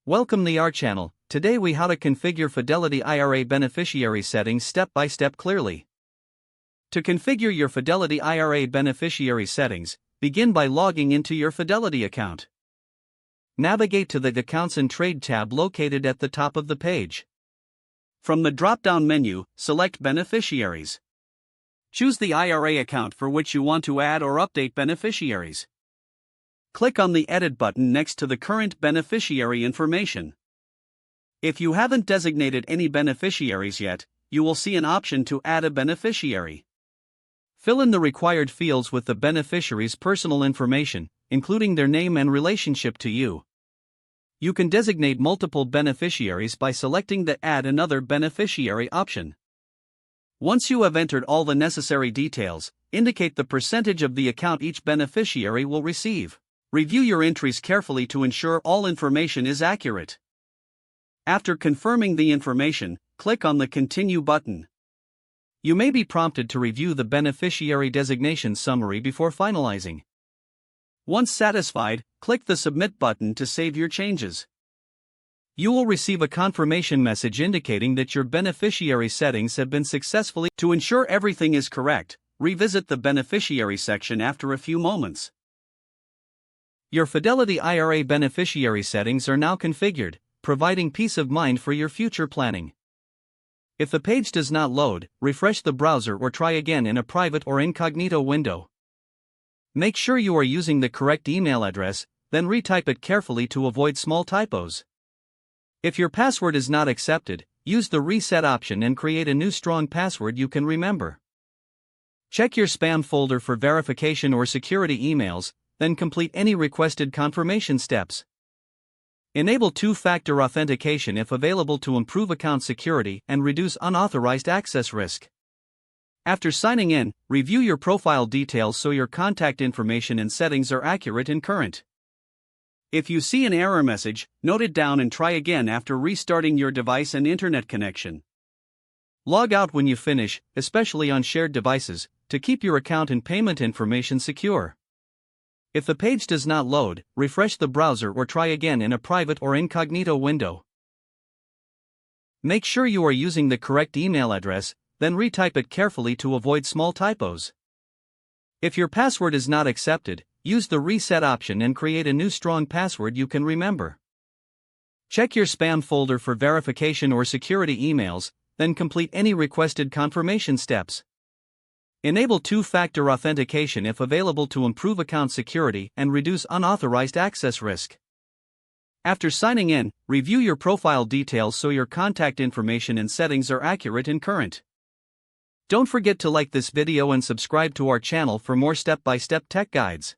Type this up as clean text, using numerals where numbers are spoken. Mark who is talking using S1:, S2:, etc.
S1: Welcome to our channel. Today we how to configure Fidelity IRA beneficiary settings step by step clearly. To configure your Fidelity IRA beneficiary settings, begin by logging into your Fidelity account. Navigate to the Accounts and Trade tab located at the top of the page. From the drop-down menu, select Beneficiaries. Choose the IRA account for which you want to add or update beneficiaries. Click on the Edit button next to the current beneficiary information. If you haven't designated any beneficiaries yet, you will see an option to add a beneficiary. Fill in the required fields with the beneficiary's personal information, including their name and relationship to you. You can designate multiple beneficiaries by selecting the Add Another Beneficiary option. Once you have entered all the necessary details, indicate the percentage of the account each beneficiary will receive. Review your entries carefully to ensure all information is accurate. After confirming the information, click on the Continue button. You may be prompted to review the beneficiary designation summary before finalizing. Once satisfied, click the Submit button to save your changes. You will receive a confirmation message indicating that your beneficiary settings have been successfully. To ensure everything is correct, revisit the beneficiary section after a few moments. Your Fidelity IRA beneficiary settings are now configured, providing peace of mind for your future planning. If the page does not load, refresh the browser or try again in a private or incognito window. Make sure you are using the correct email address, then retype it carefully to avoid small typos. If your password is not accepted, use the Reset option and create a new strong password you can remember. Check your spam folder for verification or security emails, then complete any requested confirmation steps. Enable two-factor authentication if available to improve account security and reduce unauthorized access risk. After signing in, review your profile details so your contact information and settings are accurate and current. If you see an error message, note it down and try again after restarting your device and internet connection. Log out when you finish, especially on shared devices, to keep your account and payment information secure. If the page does not load, refresh the browser or try again in a private or incognito window. Make sure you are using the correct email address, then retype it carefully to avoid small typos. If your password is not accepted, use the Reset option and create a new strong password you can remember. Check your spam folder for verification or security emails, then complete any requested confirmation steps. Enable two-factor authentication if available to improve account security and reduce unauthorized access risk. After signing in, review your profile details so your contact information and settings are accurate and current. Don't forget to like this video and subscribe to our channel for more step-by-step tech guides.